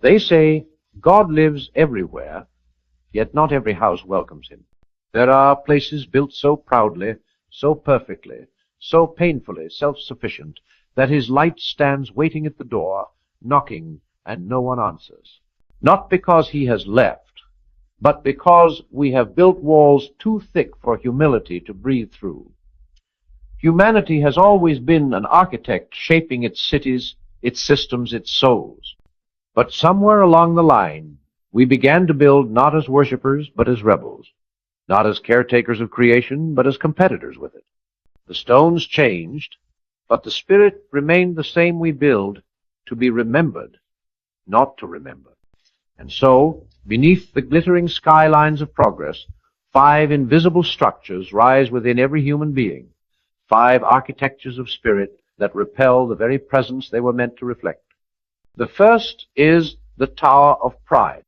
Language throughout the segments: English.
They say God lives everywhere, yet not every house welcomes him. There are places built so proudly, so perfectly, so painfully self-sufficient, that his light stands waiting at the door, knocking, and no one answers. Not because he has left, but because we have built walls too thick for humility to breathe through. Humanity has always been an architect shaping its cities, its systems, its souls. But somewhere along the line, we began to build not as worshippers, but as rebels, not as caretakers of creation, but as competitors with it. The stones changed, but the spirit remained the same. We build to be remembered, not to remember. And so, beneath the glittering skylines of progress, 5 invisible structures rise within every human being, 5 architectures of spirit that repel the very presence they were meant to reflect. The first is the Tower of Pride.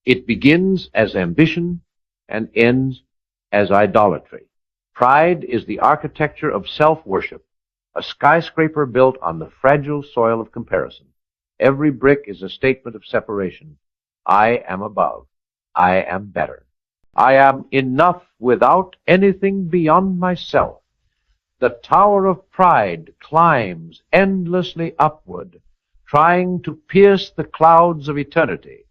It begins as ambition and ends as idolatry. Pride is the architecture of self-worship, a skyscraper built on the fragile soil of comparison. Every brick is a statement of separation. I am above. I am better. I am enough without anything beyond myself. The Tower of Pride climbs endlessly upward, trying to pierce the clouds of eternity,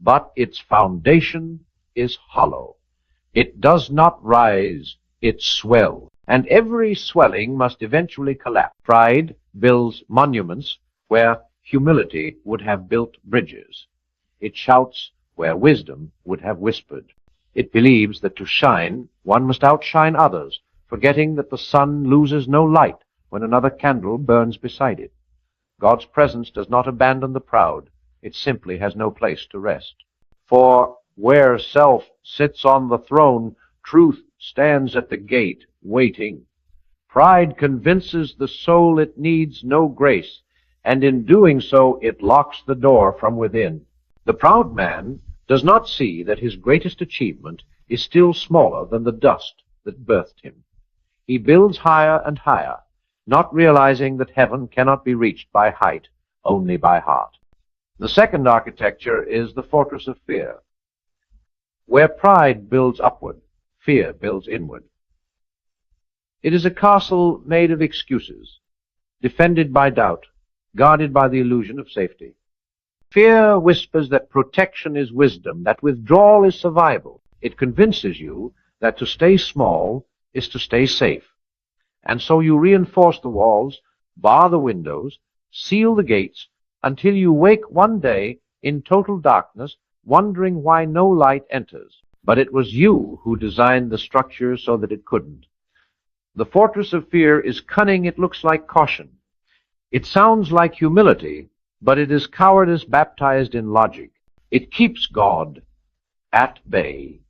but its foundation is hollow. It does not rise, it swells, and every swelling must eventually collapse. Pride builds monuments where humility would have built bridges. It shouts where wisdom would have whispered. It believes that to shine, one must outshine others, forgetting that the sun loses no light when another candle burns beside it. God's presence does not abandon the proud. It simply has no place to rest. For where self sits on the throne, truth stands at the gate, waiting. Pride convinces the soul it needs no grace, and in doing so it locks the door from within. The proud man does not see that his greatest achievement is still smaller than the dust that birthed him. He builds higher and higher, not realizing that heaven cannot be reached by height, only by heart. The second architecture is the fortress of fear. Where pride builds upward, fear builds inward. It is a castle made of excuses, defended by doubt, guarded by the illusion of safety. Fear whispers that protection is wisdom, that withdrawal is survival. It convinces you that to stay small is to stay safe. And so you reinforce the walls, bar the windows, seal the gates, until you wake one day in total darkness, wondering why no light enters. But it was you who designed the structure so that it couldn't. The fortress of fear is cunning. It looks like caution. It sounds like humility, but it is cowardice baptized in logic. It keeps God at bay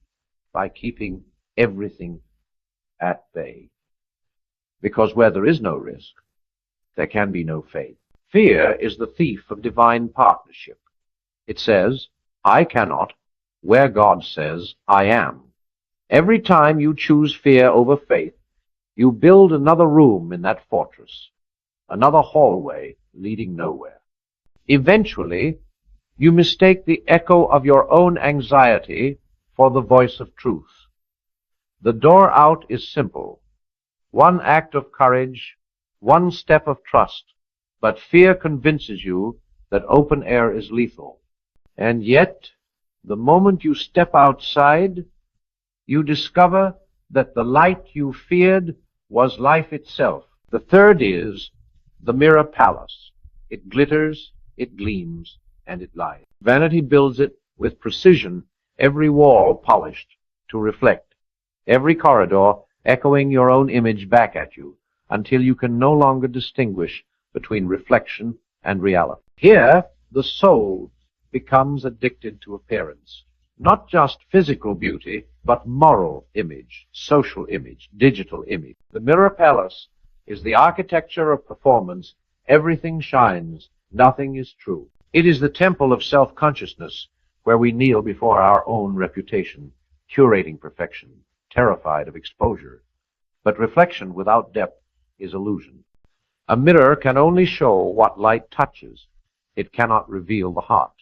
by keeping everything at bay. Because where there is no risk, there can be no faith. Fear is the thief of divine partnership. It says, I cannot, where God says, I am. Every time you choose fear over faith, you build another room in that fortress, another hallway leading nowhere. Eventually, you mistake the echo of your own anxiety for the voice of truth. The door out is simple. One act of courage, one step of trust, but fear convinces you that open air is lethal. And yet, the moment you step outside, you discover that the light you feared was life itself. The third is the mirror palace. It glitters, it gleams, and it lies. Vanity builds it with precision, every wall polished to reflect, every corridor echoing your own image back at you, until you can no longer distinguish between reflection and reality. Here, the soul becomes addicted to appearance. Not just physical beauty, but moral image, social image, digital image. The mirror palace is the architecture of performance. Everything shines, nothing is true. It is the temple of self-consciousness, where we kneel before our own reputation, curating perfection, terrified of exposure. But reflection without depth is illusion. A mirror can only show what light touches. It cannot reveal the heart.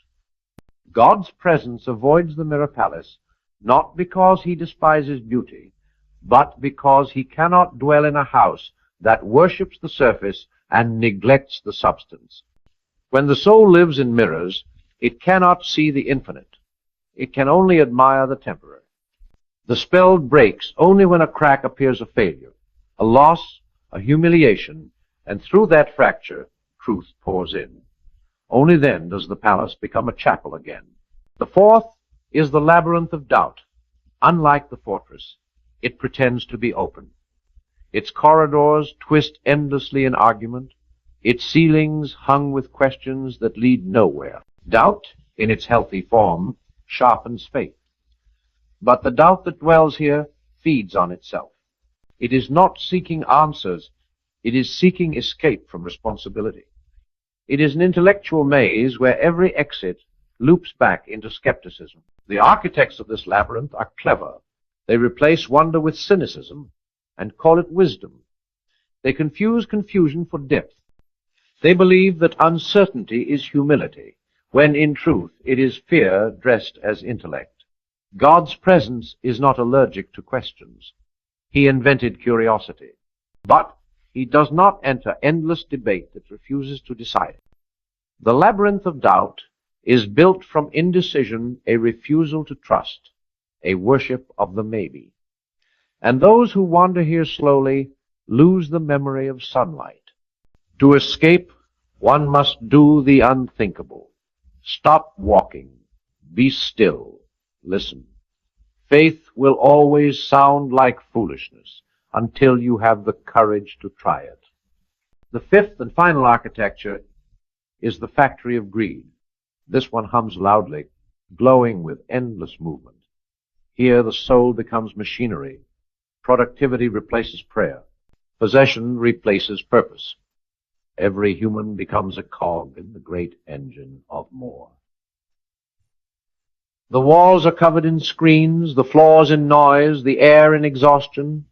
God's presence avoids the mirror palace, not because he despises beauty, but because he cannot dwell in a house that worships the surface and neglects the substance. When the soul lives in mirrors, it cannot see the infinite. It can only admire the temporary. The spell breaks only when a crack appears a failure, a loss, a humiliation, and through that fracture, truth pours in. Only then does the palace become a chapel again. The fourth is the labyrinth of doubt. Unlike the fortress, it pretends to be open. Its corridors twist endlessly in argument, its ceilings hung with questions that lead nowhere. Doubt, in its healthy form, sharpens faith. But the doubt that dwells here feeds on itself. It is not seeking answers, it is seeking escape from responsibility. It is an intellectual maze where every exit loops back into skepticism. The architects of this labyrinth are clever. They replace wonder with cynicism and call it wisdom. They confuse confusion for depth. They believe that uncertainty is humility, when in truth it is fear dressed as intellect. God's presence is not allergic to questions. He invented curiosity. But he does not enter endless debate that refuses to decide. The labyrinth of doubt is built from indecision, a refusal to trust, a worship of the maybe. And those who wander here slowly lose the memory of sunlight. To escape, one must do the unthinkable. Stop walking. Be still. Listen. Faith will always sound like foolishness until you have the courage to try it. The fifth and final architecture is the factory of greed. This one hums loudly, glowing with endless movement. Here the soul becomes machinery. Productivity replaces prayer. Possession replaces purpose. Every human becomes a cog in the great engine of more. The walls are covered in screens, the floors in noise, the air in exhaustion.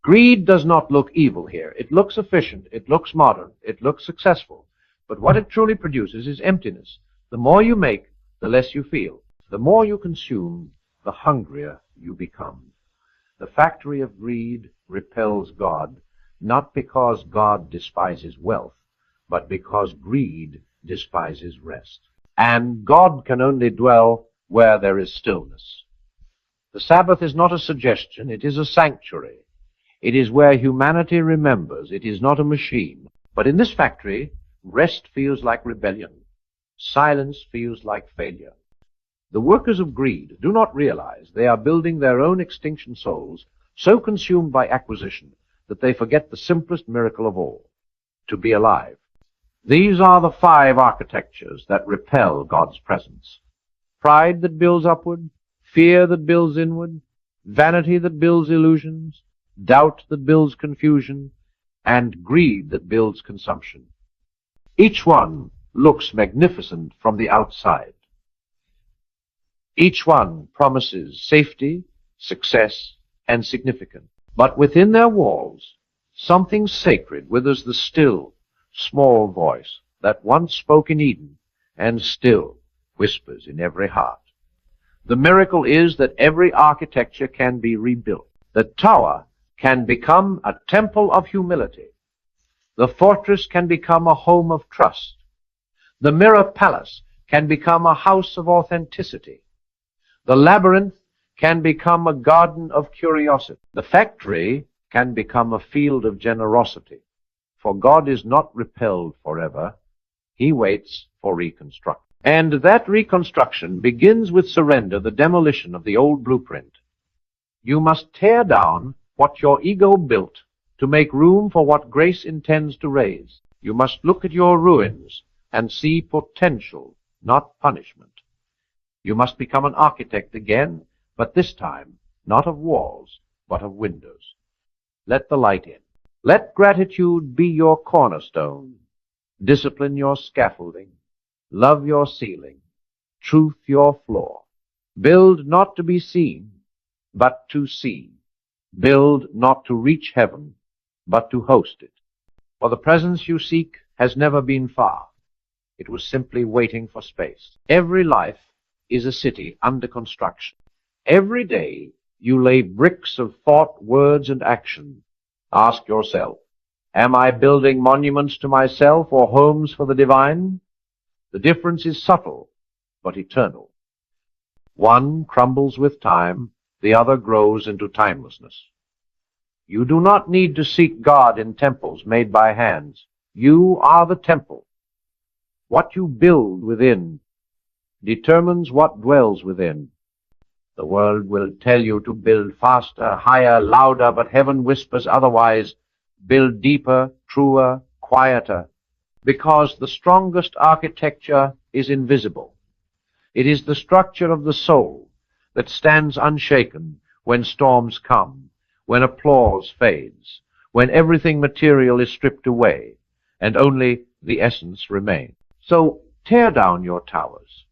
Greed does not look evil here. It looks efficient, it looks modern, it looks successful. But what it truly produces is emptiness. The more you make, the less you feel. The more you consume, the hungrier you become. The factory of greed repels God, not because God despises wealth, but because greed despises rest. And God can only dwell where there is stillness. The Sabbath is not a suggestion, it is a sanctuary. It is where humanity remembers. It is not a machine. But in this factory, rest feels like rebellion. Silence feels like failure. The workers of greed do not realize they are building their own extinction souls, so consumed by acquisition that they forget the simplest miracle of all, to be alive. These are the 5 architectures that repel God's presence. Pride that builds upward, fear that builds inward, vanity that builds illusions, doubt that builds confusion, and greed that builds consumption. Each one looks magnificent from the outside. Each one promises safety, success, and significance. But within their walls, something sacred withers the still, small voice that once spoke in Eden and still whispers in every heart. The miracle is that every architecture can be rebuilt. The tower can become a temple of humility. The fortress can become a home of trust. The mirror palace can become a house of authenticity. The labyrinth can become a garden of curiosity. The factory can become a field of generosity. For God is not repelled forever. He waits for reconstruction. And that reconstruction begins with surrender, the demolition of the old blueprint. You must tear down what your ego built to make room for what grace intends to raise. You must look at your ruins and see potential, not punishment. You must become an architect again, but this time not of walls, but of windows. Let the light in. Let gratitude be your cornerstone, discipline your scaffolding, love your ceiling, truth your floor. Build not to be seen, but to see. Build not to reach heaven, but to host it. For the presence you seek has never been far. It was simply waiting for space. Every life is a city under construction. Every day you lay bricks of thought, words, and action. Ask yourself, am I building monuments to myself or homes for the divine? The difference is subtle, but eternal. One crumbles with time, the other grows into timelessness. You do not need to seek God in temples made by hands. You are the temple. What you build within determines what dwells within. The world will tell you to build faster, higher, louder, but heaven whispers otherwise. Build deeper, truer, quieter, because the strongest architecture is invisible. It is the structure of the soul that stands unshaken when storms come, when applause fades, when everything material is stripped away, and only the essence remains. So tear down your towers,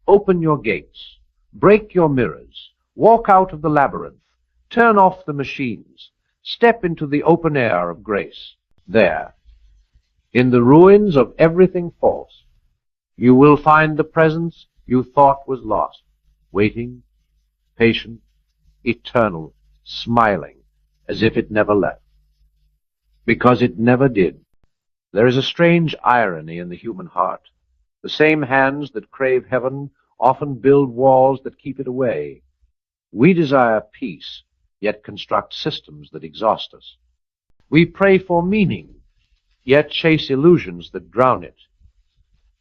open your gates, break your mirrors, walk out of the labyrinth, turn off the machines, step into the open air of grace. There, in the ruins of everything false, you will find the presence you thought was lost, waiting, patient, eternal, smiling, as if it never left. Because it never did. There is a strange irony in the human heart. The same hands that crave heaven often build walls that keep it away. We desire peace, yet construct systems that exhaust us. We pray for meaning, yet chase illusions that drown it.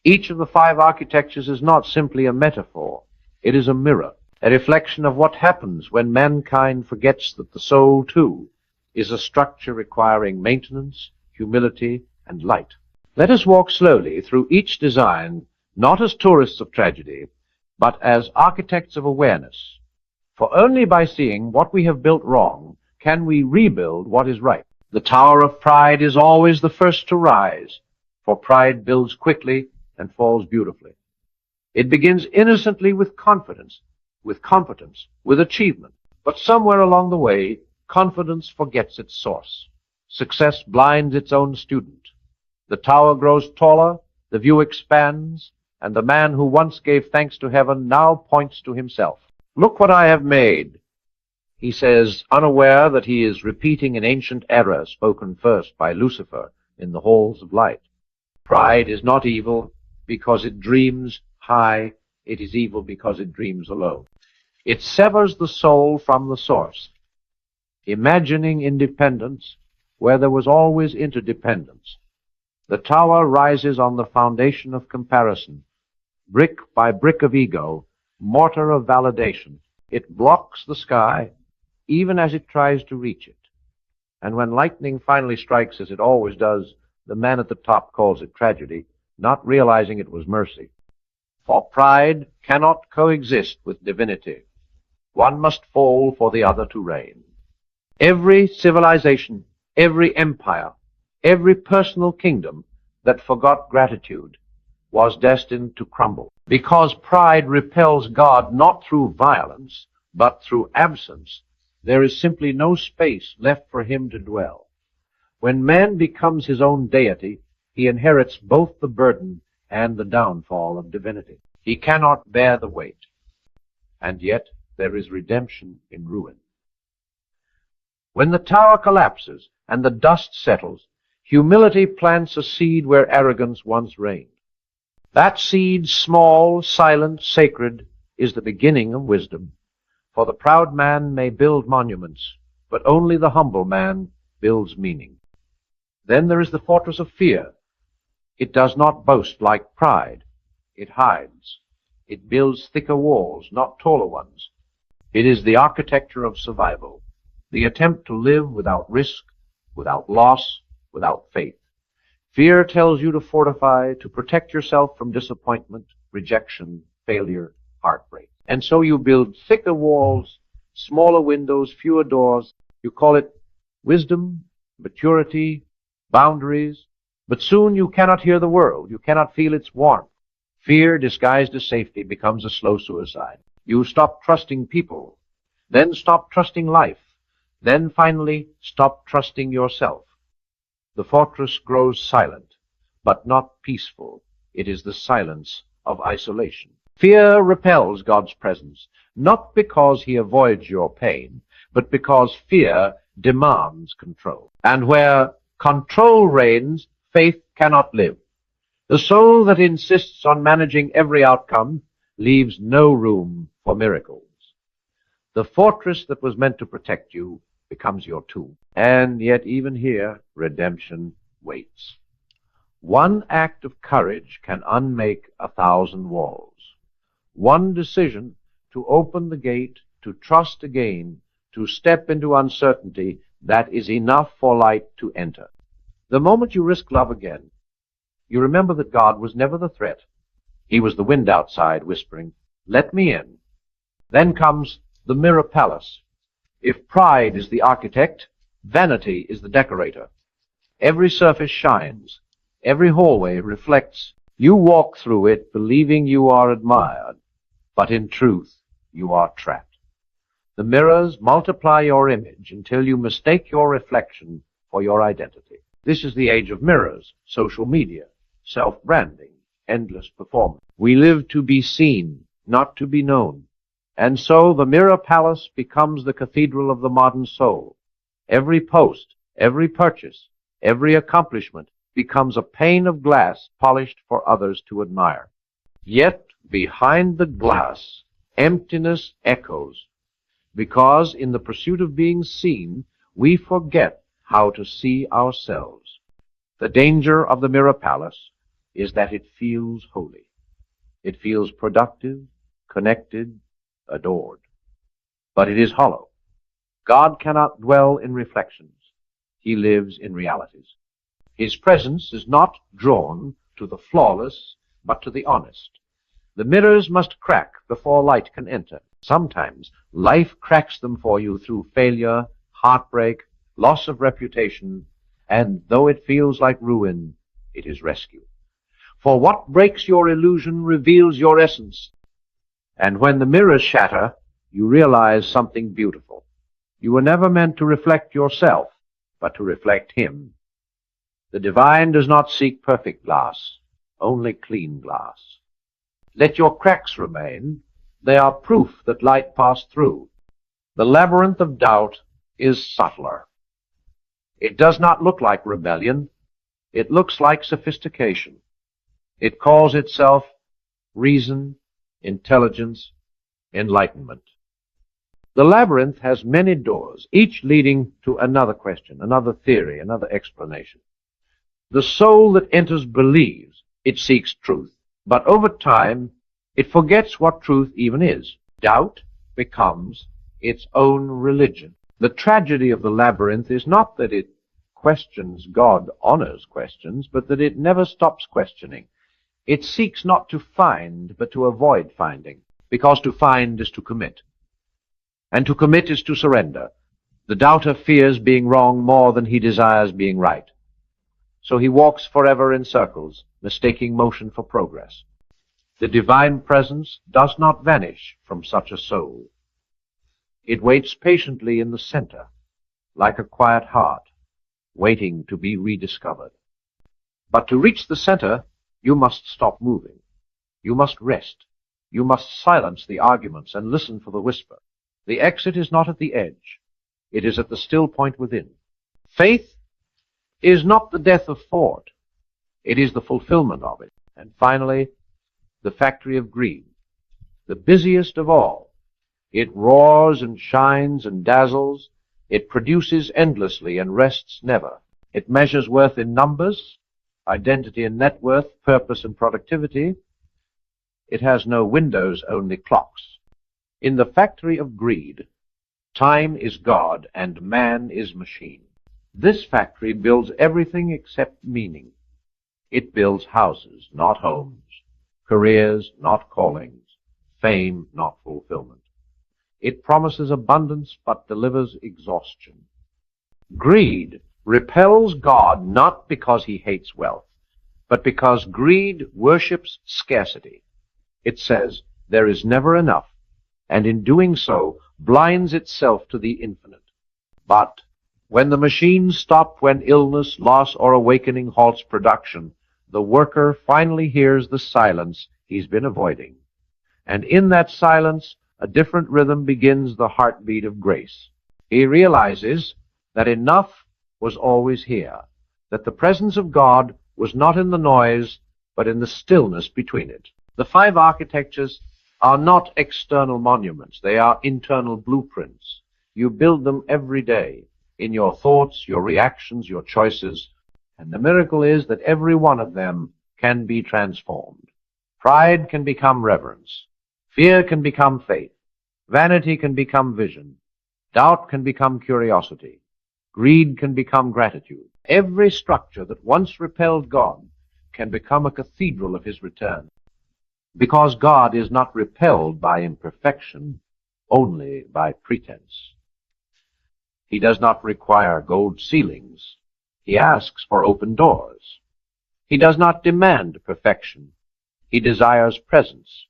Each of the five architectures is not simply a metaphor. It is a mirror, a reflection of what happens when mankind forgets that the soul, too, is a structure requiring maintenance, humility, and light. Let us walk slowly through each design, not as tourists of tragedy, but as architects of awareness. For only by seeing what we have built wrong can we rebuild what is right. The tower of pride is always the first to rise, for pride builds quickly and falls beautifully. It begins innocently with confidence, with competence, with achievement. But somewhere along the way, confidence forgets its source. Success blinds its own student. The tower grows taller, the view expands, and the man who once gave thanks to heaven now points to himself. Look what I have made, he says, unaware that he is repeating an ancient error spoken first by Lucifer in the halls of light. Pride is not evil because it dreams high. It is evil because it dreams alone. It severs the soul from the source, imagining independence where there was always interdependence. The tower rises on the foundation of comparison, brick by brick of ego, mortar of validation. It blocks the sky even as it tries to reach it. And when lightning finally strikes, as it always does, the man at the top calls it tragedy, not realizing it was mercy. For pride cannot coexist with divinity. One must fall for the other to reign. Every civilization, every empire, every personal kingdom that forgot gratitude was destined to crumble, because pride repels God not through violence, but through absence. There is simply no space left for him to dwell. When man becomes his own deity, he inherits both the burden and the downfall of divinity. He cannot bear the weight. And yet there is redemption in ruin. When the tower collapses and the dust settles, humility plants a seed where arrogance once reigned. That seed, small, silent, sacred, is the beginning of wisdom. For the proud man may build monuments, but only the humble man builds meaning. Then there is the fortress of fear. It does not boast like pride. It hides. It builds thicker walls, not taller ones. It is the architecture of survival, the attempt to live without risk, without loss, without faith. Fear tells you to fortify, to protect yourself from disappointment, rejection, failure, heartbreak. And so you build thicker walls, smaller windows, fewer doors. You call it wisdom, maturity, boundaries. But soon you cannot hear the world. You cannot feel its warmth. Fear disguised as safety becomes a slow suicide. You stop trusting people, then stop trusting life, then finally stop trusting yourself. The fortress grows silent, but not peaceful. It is the silence of isolation. Fear repels God's presence, not because he avoids your pain, but because fear demands control. And where control reigns, faith cannot live. The soul that insists on managing every outcome leaves no room for miracles. The fortress that was meant to protect you becomes your tomb. And yet even here, redemption waits. One act of courage can unmake 1,000 walls. One decision to open the gate, to trust again, to step into uncertainty, that is enough for light to enter. The moment you risk love again, you remember that God was never the threat. He was the wind outside whispering, "Let me in." Then comes the mirror palace. If pride is the architect, vanity is the decorator. Every surface shines. Every hallway reflects. You walk through it believing you are admired, but in truth you are trapped. The mirrors multiply your image until you mistake your reflection for your identity. This is the age of mirrors, social media, self-branding, endless performance. We live to be seen, not to be known. And so the mirror palace becomes the cathedral of the modern soul. Every post, every purchase, every accomplishment becomes a pane of glass polished for others to admire. Yet behind the glass, emptiness echoes, because in the pursuit of being seen, we forget how to see ourselves. The danger of the mirror palace is that it feels holy. It feels productive, connected, adored. But it is hollow. God cannot dwell in reflections. He lives in realities. His presence is not drawn to the flawless, but to the honest. The mirrors must crack before light can enter. Sometimes life cracks them for you through failure, heartbreak, loss of reputation, and though it feels like ruin, it is rescue. For what breaks your illusion reveals your essence. And when the mirrors shatter, you realize something beautiful. You were never meant to reflect yourself, but to reflect Him. The divine does not seek perfect glass, only clean glass. Let your cracks remain. They are proof that light passed through. The labyrinth of doubt is subtler. It does not look like rebellion. It looks like sophistication. It calls itself reason, intelligence, enlightenment. The labyrinth has many doors, each leading to another question, another theory, another explanation. The soul that enters believes. It seeks truth. But over time, it forgets what truth even is. Doubt becomes its own religion. The tragedy of the labyrinth is not that it questions God, honors questions, but that it never stops questioning. It seeks not to find, but to avoid finding, because to find is to commit. And to commit is to surrender. The doubter fears being wrong more than he desires being right. So he walks forever in circles, mistaking motion for progress. The divine presence does not vanish from such a soul. It waits patiently in the center, like a quiet heart, waiting to be rediscovered. But to reach the center, you must stop moving. You must rest. You must silence the arguments and listen for the whisper. The exit is not at the edge. It is at the still point within. Faith is not the death of thought. It is the fulfillment of it. And finally, the factory of greed, the busiest of all. It roars and shines and dazzles. It produces endlessly and rests never. It measures worth in numbers, identity and net worth, purpose and productivity. It has no windows, only clocks. In the factory of greed, time is God and man is machine. This factory builds everything except meaning. It builds houses, not homes, careers, not callings, fame, not fulfillment. It promises abundance but delivers exhaustion. Greed repels God not because he hates wealth, but because greed worships scarcity. It says there is never enough, and in doing so blinds itself to the infinite. But when the machines stop, when illness, loss, or awakening halts production, the worker finally hears the silence he's been avoiding. And in that silence, a different rhythm begins the heartbeat of grace. He realizes that enough was always here, that the presence of God was not in the noise, but in the stillness between it. The five architectures are not external monuments. They are internal blueprints. You build them every day in your thoughts, your reactions, your choices. And the miracle is that every one of them can be transformed. Pride can become reverence. Fear can become faith. Vanity can become vision. Doubt can become curiosity. Greed can become gratitude. Every structure that once repelled God can become a cathedral of his return, because God is not repelled by imperfection, only by pretense. He does not require gold ceilings. He asks for open doors. He does not demand perfection. He desires presence.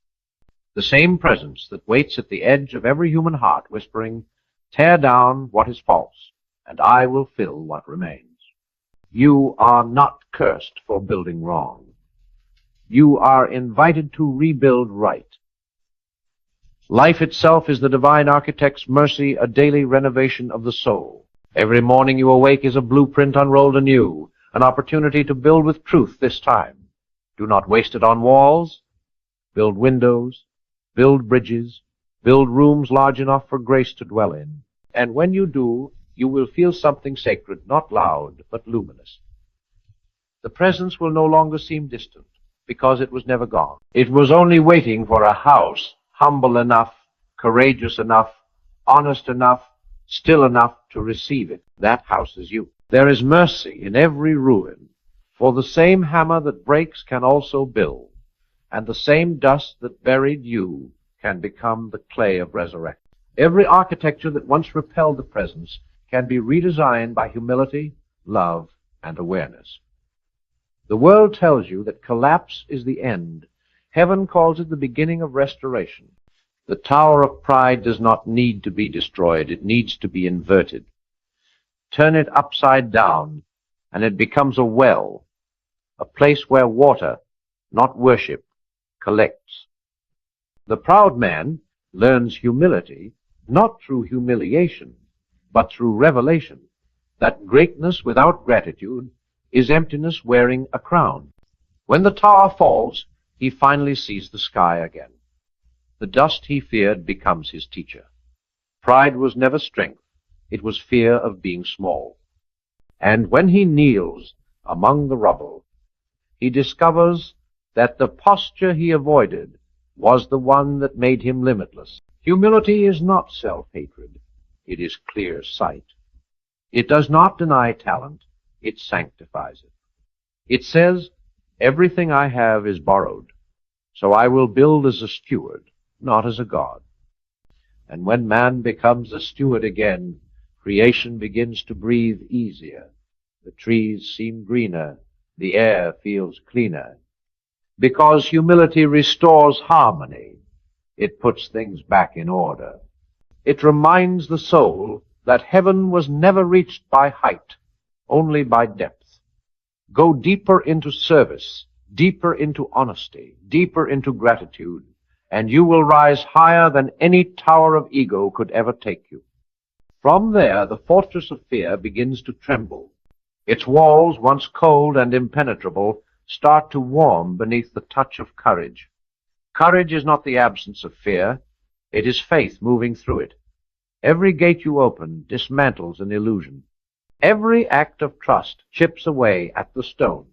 The same presence that waits at the edge of every human heart, whispering, "Tear down what is false, and I will fill what remains." You are not cursed for building wrong. You are invited to rebuild right. Life itself is the divine architect's mercy, a daily renovation of the soul. Every morning you awake is a blueprint unrolled anew, an opportunity to build with truth this time. Do not waste it on walls. Build windows, build bridges, build rooms large enough for grace to dwell in. And when you do, you will feel something sacred, not loud, but luminous. The presence will no longer seem distant, because it was never gone. It was only waiting for a house humble enough, courageous enough, honest enough, still enough to receive it. That house is you. There is mercy in every ruin, for the same hammer that breaks can also build, and the same dust that buried you can become the clay of resurrection. Every architecture that once repelled the presence can be redesigned by humility, love, and awareness. The world tells you that collapse is the end. Heaven calls it the beginning of restoration. The tower of pride does not need to be destroyed. It needs to be inverted. Turn it upside down, and it becomes a well, a place where water, not worship, collects. The proud man learns humility not through humiliation, but through revelation, that greatness without gratitude is emptiness wearing a crown. When the tower falls, he finally sees the sky again. The dust he feared becomes his teacher. Pride was never strength. It was fear of being small. And when he kneels among the rubble, he discovers that the posture he avoided was the one that made him limitless. Humility is not self-hatred. It is clear sight. It does not deny talent. It sanctifies it. It says, "Everything I have is borrowed, so I will build as a steward, not as a god." And when man becomes a steward again, creation begins to breathe easier. The trees seem greener. The air feels cleaner. Because humility restores harmony. It puts things back in order. It reminds the soul that heaven was never reached by height, only by depth. Go deeper into service, deeper into honesty, deeper into gratitude, and you will rise higher than any tower of ego could ever take you. From there, the fortress of fear begins to tremble. Its walls, once cold and impenetrable, start to warm beneath the touch of courage. Courage is not the absence of fear. It is faith moving through it. Every gate you open dismantles an illusion. Every act of trust chips away at the stone.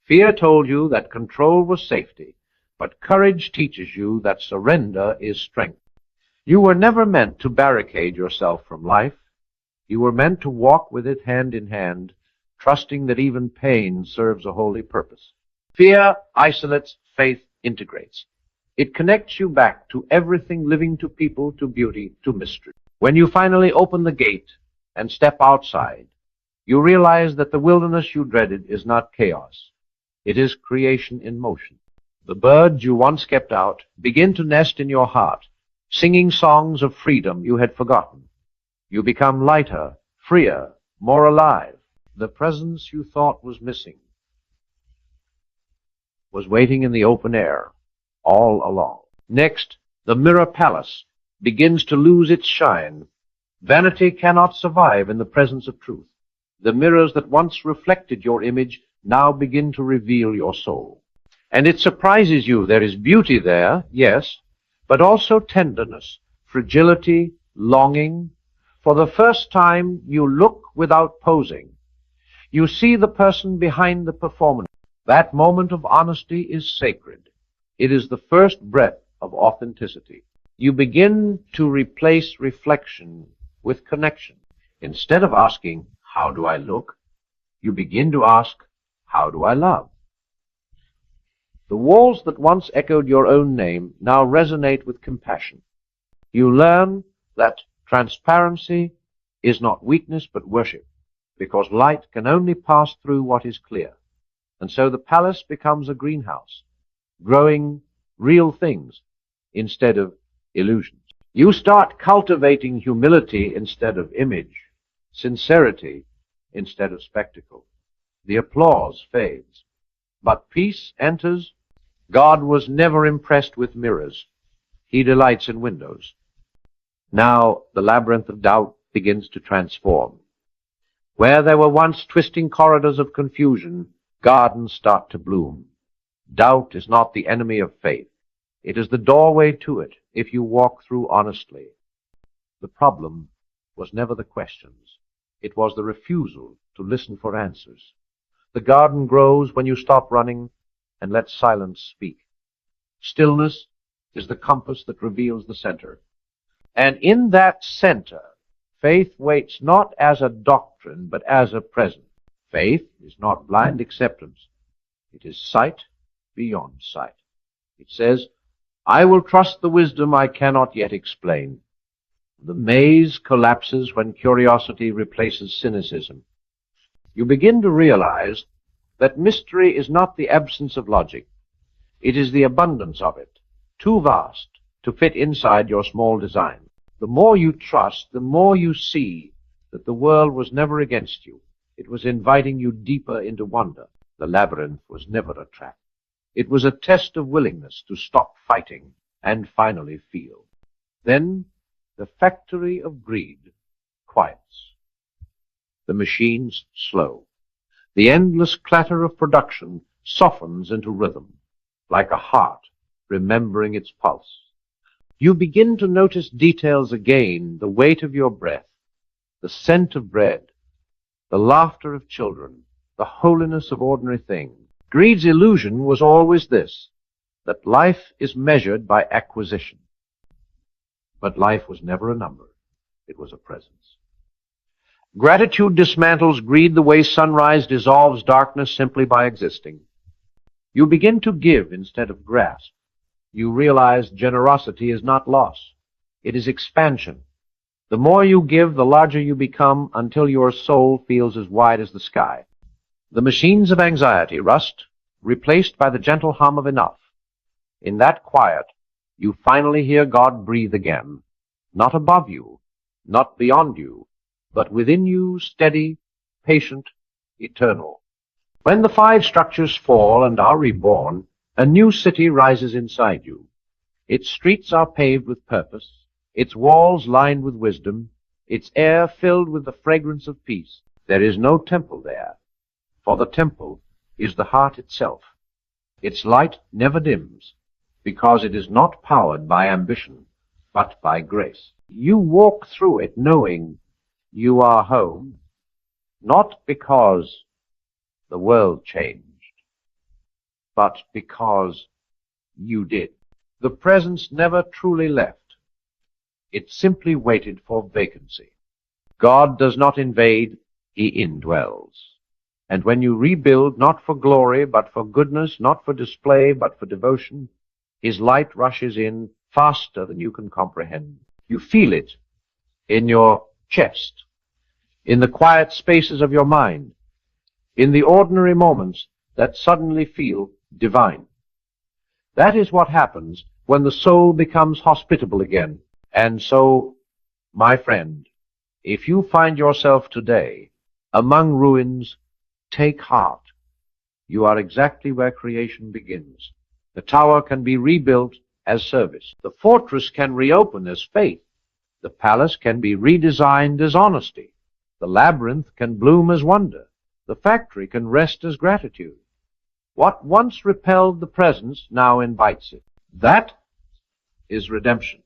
Fear told you that control was safety, but courage teaches you that surrender is strength. You were never meant to barricade yourself from life. You were meant to walk with it hand in hand, trusting that even pain serves a holy purpose. Fear isolates, faith integrates. It connects you back to everything living, to people, to beauty, to mystery. When you finally open the gate and step outside, you realize that the wilderness you dreaded is not chaos. It is creation in motion. The birds you once kept out begin to nest in your heart, singing songs of freedom you had forgotten. You become lighter, freer, more alive. The presence you thought was missing was waiting in the open air all along. Next, the mirror palace begins to lose its shine. Vanity cannot survive in the presence of truth. The mirrors that once reflected your image now begin to reveal your soul. And it surprises you. There is beauty there, yes, but also tenderness, fragility, longing. For the first time, you look without posing. You see the person behind the performance. That moment of honesty is sacred. It is the first breath of authenticity. You begin to replace reflection with connection. Instead of asking, "How do I look?" you begin to ask, "How do I love?" The walls that once echoed your own name now resonate with compassion. You learn that transparency is not weakness but worship, because light can only pass through what is clear. And so the palace becomes a greenhouse, growing real things instead of illusions. You start cultivating humility instead of image, sincerity instead of spectacle. The applause fades, but peace enters. God was never impressed with mirrors. He delights in windows. Now the labyrinth of doubt begins to transform. Where there were once twisting corridors of confusion, gardens start to bloom. Doubt is not the enemy of faith. It is the doorway to it if you walk through honestly. The problem was never the questions. It was the refusal to listen for answers. The garden grows when you stop running and let silence speak. Stillness is the compass that reveals the center. And in that center, faith waits not as a doctrine, but as a present. Faith is not blind acceptance. It is sight beyond sight. It says, "I will trust the wisdom I cannot yet explain." The maze collapses when curiosity replaces cynicism. You begin to realize that mystery is not the absence of logic. It is the abundance of it, too vast to fit inside your small design. The more you trust, the more you see that the world was never against you. It was inviting you deeper into wonder. The labyrinth was never a trap. It was a test of willingness to stop fighting and finally feel. Then the factory of greed quiets. The machines slow. The endless clatter of production softens into rhythm, like a heart remembering its pulse. You begin to notice details again, the weight of your breath, the scent of bread, the laughter of children, the holiness of ordinary things. Greed's illusion was always this, that life is measured by acquisition. But life was never a number. It was a presence. Gratitude dismantles greed the way sunrise dissolves darkness simply by existing. You begin to give instead of grasp. You realize generosity is not loss. It is expansion. The more you give, the larger you become until your soul feels as wide as the sky. The machines of anxiety rust, replaced by the gentle hum of enough. In that quiet, you finally hear God breathe again, not above you, not beyond you, but within you, steady, patient, eternal. When the five structures fall and are reborn, a new city rises inside you. Its streets are paved with purpose, its walls lined with wisdom, its air filled with the fragrance of peace. There is no temple there, for the temple is the heart itself. Its light never dims, because it is not powered by ambition, but by grace. You walk through it knowing you are home, not because the world changed, but because you did. The presence never truly left. It simply waited for vacancy. God does not invade, he indwells. And when you rebuild, not for glory, but for goodness, not for display, but for devotion, his light rushes in faster than you can comprehend. You feel it in your chest, in the quiet spaces of your mind, in the ordinary moments that suddenly feel divine. That is what happens when the soul becomes hospitable again. And so, my friend, if you find yourself today among ruins, take heart. You are exactly where creation begins. The tower can be rebuilt as service. The fortress can reopen as faith. The palace can be redesigned as honesty. The labyrinth can bloom as wonder. The factory can rest as gratitude. What once repelled the presence now invites it. That is redemption.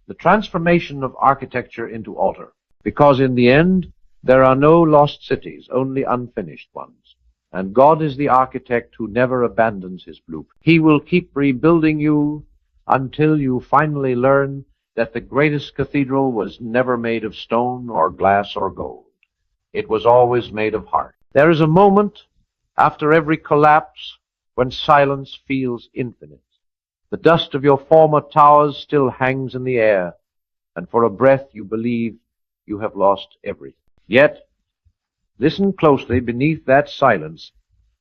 The transformation of architecture into altar. Because in the end, there are no lost cities, only unfinished ones. And God is the architect who never abandons his blueprint. He will keep rebuilding you until you finally learn that the greatest cathedral was never made of stone or glass or gold. It was always made of heart. There is a moment after every collapse when silence feels infinite. The dust of your former towers still hangs in the air, and for a breath you believe you have lost everything. Yet, listen closely, beneath that silence,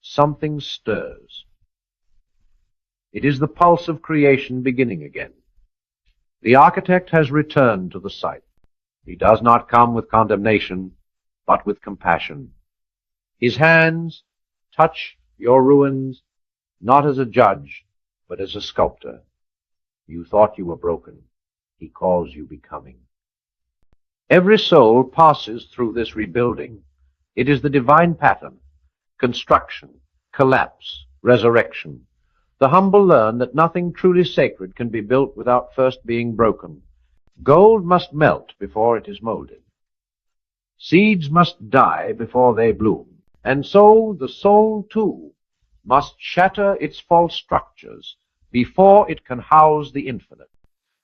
something stirs. It is the pulse of creation beginning again. The architect has returned to the site. He does not come with condemnation, but with compassion. His hands touch your ruins, not as a judge, but as a sculptor. You thought you were broken. He calls you becoming. Every soul passes through this rebuilding. It is the divine pattern: construction, collapse, resurrection. The humble learn that nothing truly sacred can be built without first being broken. Gold must melt before it is molded. Seeds must die before they bloom. And so the soul, too, must shatter its false structures before it can house the infinite.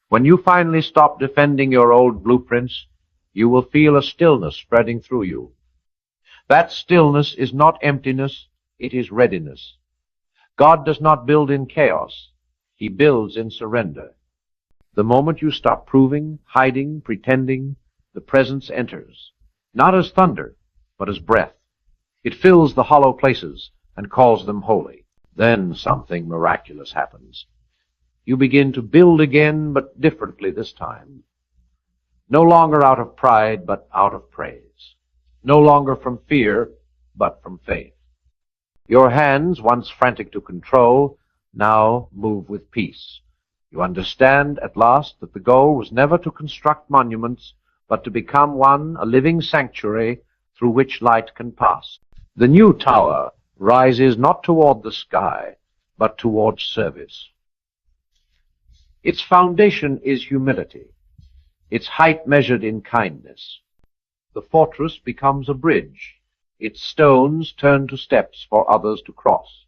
When you finally stop defending your old blueprints, you will feel a stillness spreading through you. That stillness is not emptiness, it is readiness. God does not build in chaos. He builds in surrender. The moment you stop proving, hiding, pretending, the presence enters, not as thunder, but as breath. It fills the hollow places and calls them holy. Then something miraculous happens. You begin to build again, but differently this time. No longer out of pride, but out of praise. No longer from fear, but from faith. Your hands, once frantic to control, now move with peace. You understand at last that the goal was never to construct monuments, but to become one, a living sanctuary through which light can pass. The new tower rises not toward the sky, but toward service. Its foundation is humility, its height measured in kindness. The fortress becomes a bridge, its stones turn to steps for others to cross.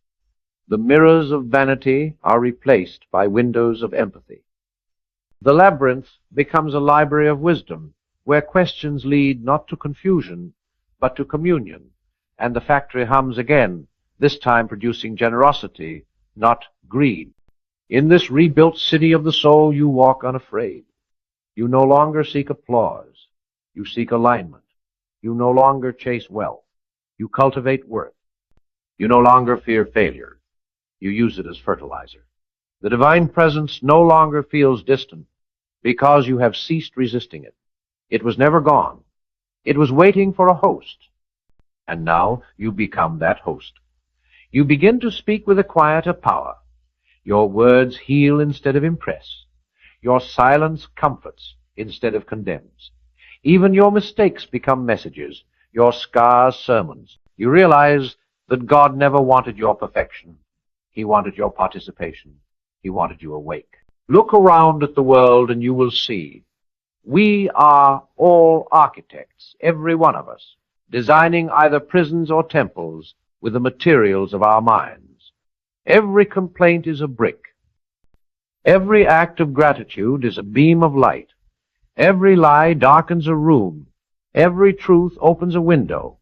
The mirrors of vanity are replaced by windows of empathy. The labyrinth becomes a library of wisdom, where questions lead not to confusion, but to communion, and the factory hums again, this time producing generosity, not greed. In this rebuilt city of the soul, you walk unafraid. You no longer seek applause. You seek alignment. You no longer chase wealth. You cultivate worth. You no longer fear failure. You use it as fertilizer. The divine presence no longer feels distant because you have ceased resisting it. It was never gone. It was waiting for a host. And now you become that host. You begin to speak with a quieter power. Your words heal instead of impress. Your silence comforts instead of condemns. Even your mistakes become messages, your scars sermons. You realize that God never wanted your perfection. He wanted your participation. He wanted you awake. Look around at the world and you will see. We are all architects, every one of us, designing either prisons or temples with the materials of our minds. Every complaint is a brick. Every act of gratitude is a beam of light. Every lie darkens a room. Every truth opens a window.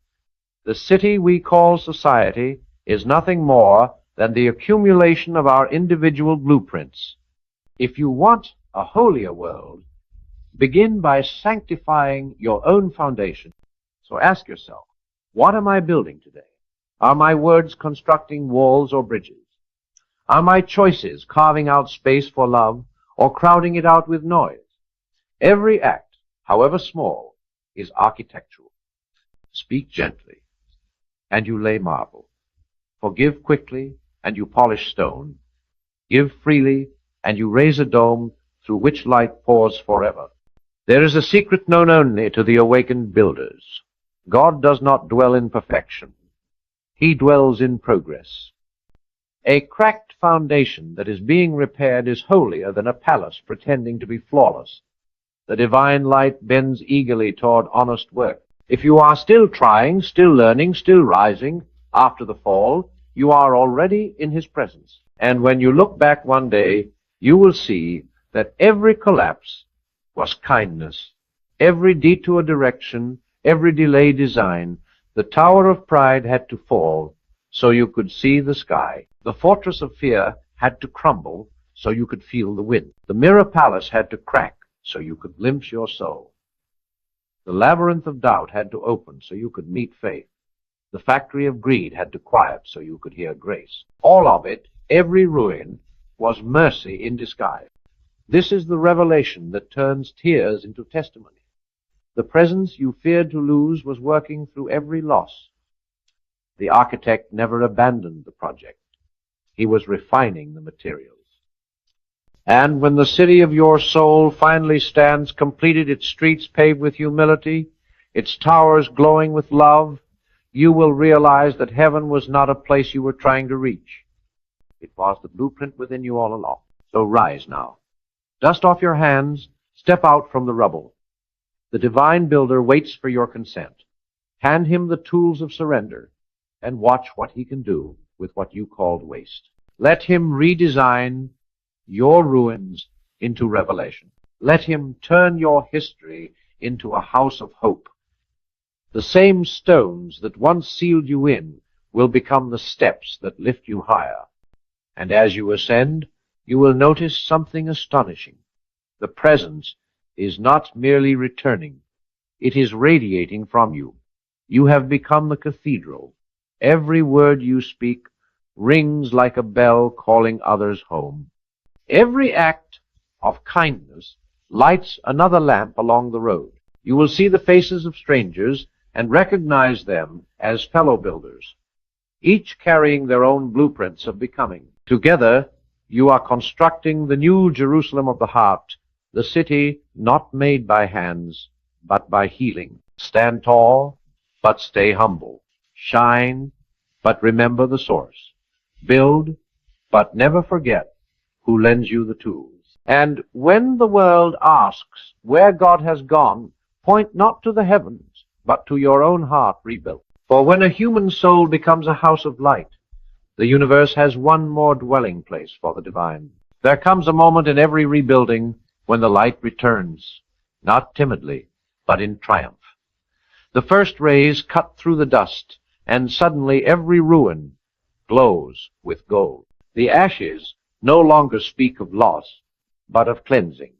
The city we call society is nothing more than the accumulation of our individual blueprints. If you want a holier world, begin by sanctifying your own foundation. So ask yourself, what am I building today? Are my words constructing walls or bridges? Are my choices carving out space for love or crowding it out with noise? Every act, however small, is architectural. Speak gently, and you lay marble. Forgive quickly, and you polish stone. give freely, and you raise a dome through which light pours forever. There is a secret known only to the awakened builders. God does not dwell in perfection. He dwells in progress. A cracked foundation that is being repaired is holier than a palace pretending to be flawless. The divine light bends eagerly toward honest work. If you are still trying, still learning, still rising after the fall, you are already in His presence. And when you look back one day, you will see that every collapse was kindness, every detour direction, every delay design. The tower of pride had to fall so you could see the sky. The fortress of fear had to crumble so you could feel the wind. The mirror palace had to crack so you could glimpse your soul. The labyrinth of doubt had to open so you could meet faith. The factory of greed had to quiet so you could hear grace. All of it, every ruin, was mercy in disguise. This is the revelation that turns tears into testimony. The presence you feared to lose was working through every loss. The architect never abandoned the project. He was refining the materials. And when the city of your soul finally stands completed, its streets paved with humility, its towers glowing with love, you will realize that heaven was not a place you were trying to reach. It was the blueprint within you all along. So rise now. Dust off your hands. Step out from the rubble. The divine builder waits for your consent. Hand him the tools of surrender and watch what he can do with what you called waste. Let him redesign your ruins into revelation. Let him turn your history into a house of hope. The same stones that once sealed you in will become the steps that lift you higher. And as you ascend, you will notice something astonishing. The presence is not merely returning. It is radiating from you. You have become the cathedral. Every word you speak rings like a bell calling others home. Every act of kindness lights another lamp along the road. You will see the faces of strangers and recognize them as fellow builders, each carrying their own blueprints of becoming. Together, you are constructing the new Jerusalem of the heart, the city not made by hands, but by healing. Stand tall, but stay humble. Shine, but remember the source. Build, but never forget who lends you the tools. And when the world asks where God has gone, point not to the heavens, but to your own heart rebuilt. For when a human soul becomes a house of light, the universe has one more dwelling place for the divine. There comes a moment in every rebuilding when the light returns, not timidly, but in triumph. The first rays cut through the dust, and suddenly every ruin glows with gold. The ashes no longer speak of loss, but of cleansing.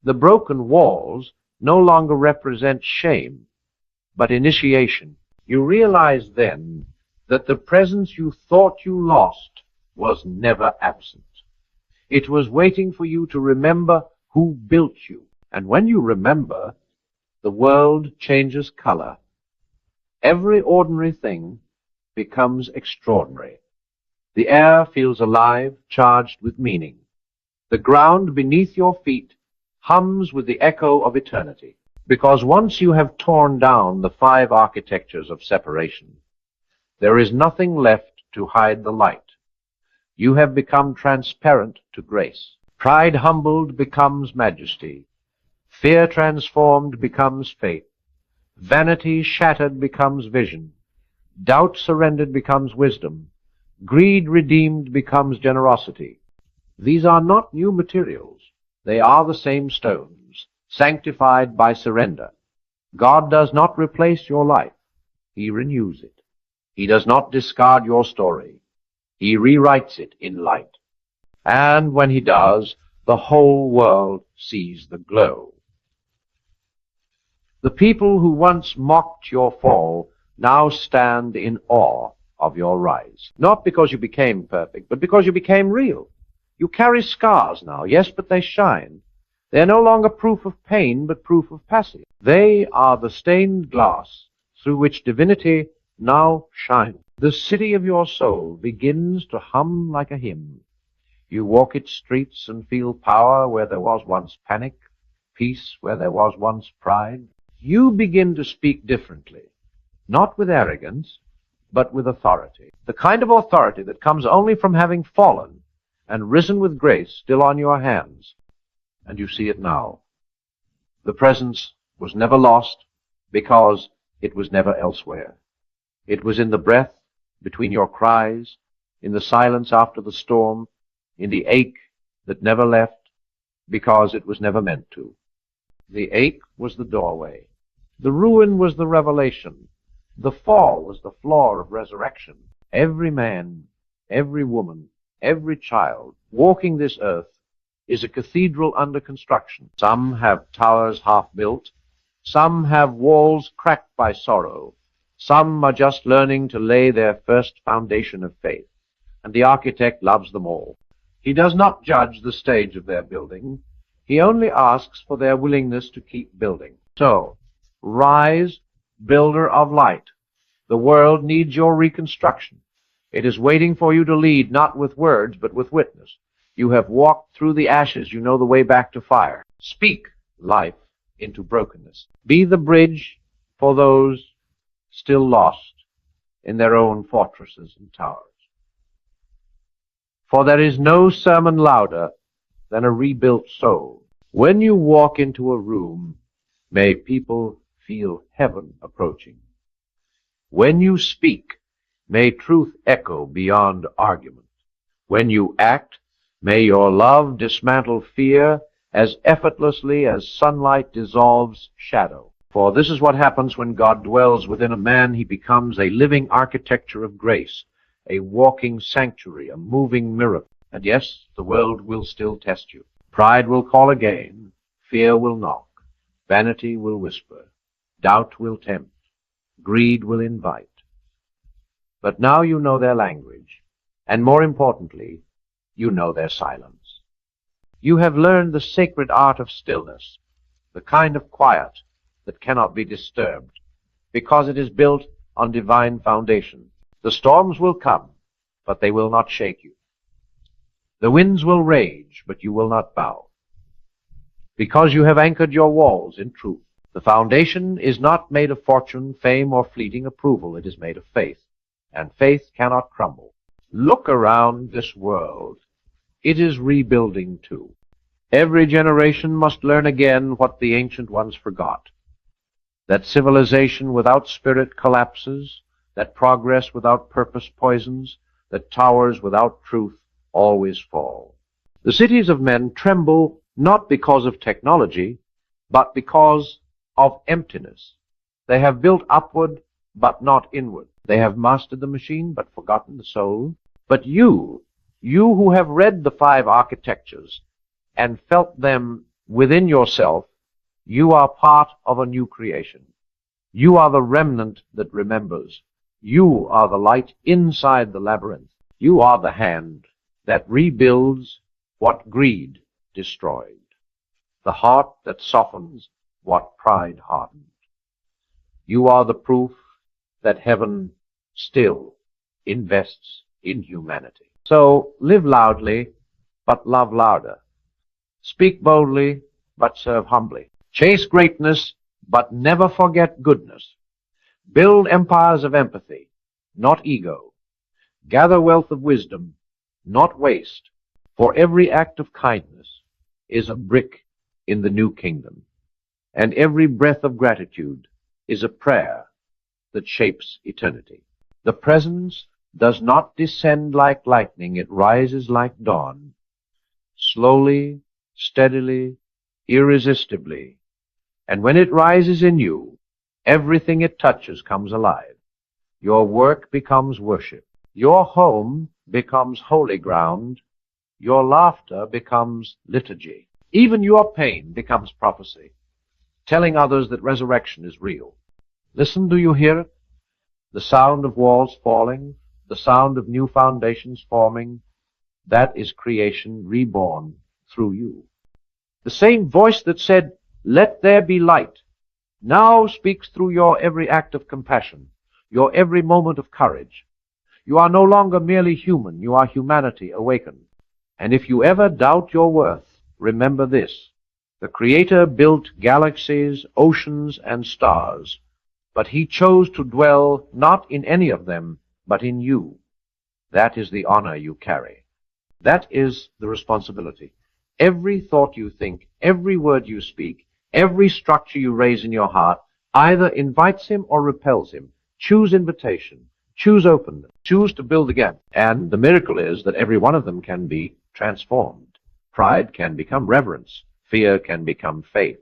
The broken walls no longer represent shame, but initiation. You realize then that the presence you thought you lost was never absent. It was waiting for you to remember who built you. And when you remember, the world changes color. Every ordinary thing becomes extraordinary. The air feels alive, charged with meaning. The ground beneath your feet hums with the echo of eternity. Because once you have torn down the 5 architectures of separation, there is nothing left to hide the light. You have become transparent to grace. Pride humbled becomes majesty. Fear transformed becomes faith. Vanity shattered becomes vision. Doubt surrendered becomes wisdom. Greed redeemed becomes generosity. These are not new materials. They are the same stones, sanctified by surrender. God does not replace your life. He renews it. He does not discard your story. He rewrites it in light. And when he does, the whole world sees the glow. The people who once mocked your fall now stand in awe of your rise. Not because you became perfect, but because you became real. You carry scars now, yes, but they shine. They are no longer proof of pain, but proof of passing. They are the stained glass through which divinity now shines. The city of your soul begins to hum like a hymn. You walk its streets and feel power where there was once panic, peace where there was once pride. You begin to speak differently, not with arrogance, but with authority. The kind of authority that comes only from having fallen and risen with grace still on your hands. And you see it now. The presence was never lost because it was never elsewhere. It was in the breath between your cries, in the silence after the storm, in the ache that never left because it was never meant to. The ache was the doorway. The ruin was the revelation. The fall was the floor of resurrection. Every man, every woman, every child walking this earth is a cathedral under construction. Some have towers half built. Some have walls cracked by sorrow. Some are just learning to lay their first foundation of faith. And the architect loves them all. He does not judge the stage of their building. He only asks for their willingness to keep building. So, rise, builder of light. The world needs your reconstruction. It is waiting for you to lead, not with words, but with witness. You have walked through the ashes. You know the way back to fire. Speak life into brokenness. Be the bridge for those still lost in their own fortresses and towers. For there is no sermon louder than a rebuilt soul. When you walk into a room, may people feel heaven approaching. When you speak, may truth echo beyond argument. When you act, may your love dismantle fear as effortlessly as sunlight dissolves shadow. For this is what happens when God dwells within a man. He becomes a living architecture of grace, a walking sanctuary, a moving miracle. And yes, the world will still test you. Pride will call again. Fear will knock. Vanity will whisper. Doubt will tempt. Greed will invite. But now you know their language, and more importantly, you know their silence. You have learned the sacred art of stillness, the kind of quiet that cannot be disturbed, because it is built on divine foundation. The storms will come, but they will not shake you. The winds will rage, but you will not bow, because you have anchored your walls in truth. The foundation is not made of fortune, fame, or fleeting approval. It is made of faith, and faith cannot crumble. Look around this world. It is rebuilding too. Every generation must learn again what the ancient ones forgot, that civilization without spirit collapses, that progress without purpose poisons, that towers without truth always fall. The cities of men tremble not because of technology, but because of emptiness. They have built upward, but not inward. They have mastered the machine, but forgotten the soul. But you who have read the 5 architectures and felt them within yourself, you are part of a new creation. You are the remnant that remembers. You are the light inside the labyrinth. You are the hand that rebuilds what greed destroyed, the heart that softens what pride hardened. You are the proof that heaven still invests in humanity. So live loudly, but love louder. Speak boldly, but serve humbly. Chase greatness, but never forget goodness. Build empires of empathy, not ego. Gather wealth of wisdom, not waste. For every act of kindness is a brick in the new kingdom, and every breath of gratitude is a prayer that shapes eternity. The presence does not descend like lightning, it rises like dawn, slowly, steadily, irresistibly. And when it rises in you, everything it touches comes alive. Your work becomes worship. Your home becomes holy ground. Your laughter becomes liturgy. Even your pain becomes prophecy, telling others that resurrection is real. Listen, do you hear it? The sound of walls falling, the sound of new foundations forming, that is creation reborn through you. The same voice that said, "Let there be light," now speaks through your every act of compassion, your every moment of courage. You are no longer merely human, you are humanity awakened. And if you ever doubt your worth, remember this. The Creator built galaxies, oceans, and stars, but He chose to dwell not in any of them, but in you. That is the honor you carry. That is the responsibility. Every thought you think, every word you speak, every structure you raise in your heart either invites Him or repels Him. Choose invitation. Choose openness. Choose to build again. And the miracle is that every one of them can be transformed. Pride can become reverence. Fear can become faith.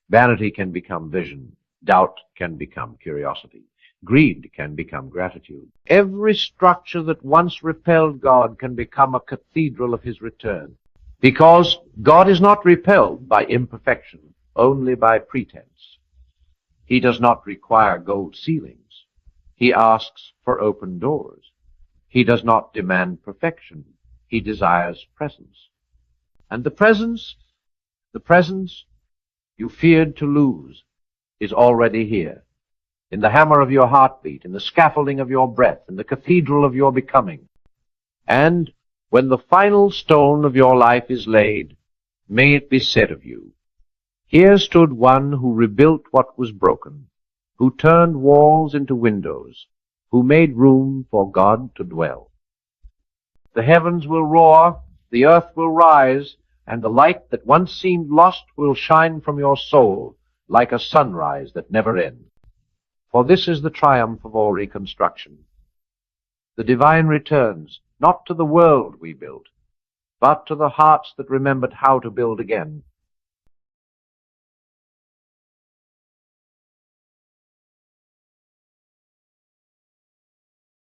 Vanity can become vision. Doubt can become curiosity. Greed can become gratitude. Every structure that once repelled God can become a cathedral of His return. Because God is not repelled by imperfection, only by pretense. He does not require gold ceilings. He asks for open doors. He does not demand perfection. He desires presence. And the presence you feared to lose is already here. In the hammer of your heartbeat, in the scaffolding of your breath, in the cathedral of your becoming. And when the final stone of your life is laid, may it be said of you, here stood one who rebuilt what was broken, who turned walls into windows, who made room for God to dwell. The heavens will roar, the earth will rise, and the light that once seemed lost will shine from your soul like a sunrise that never ends. For this is the triumph of all reconstruction. The divine returns, not to the world we built, but to the hearts that remembered how to build again,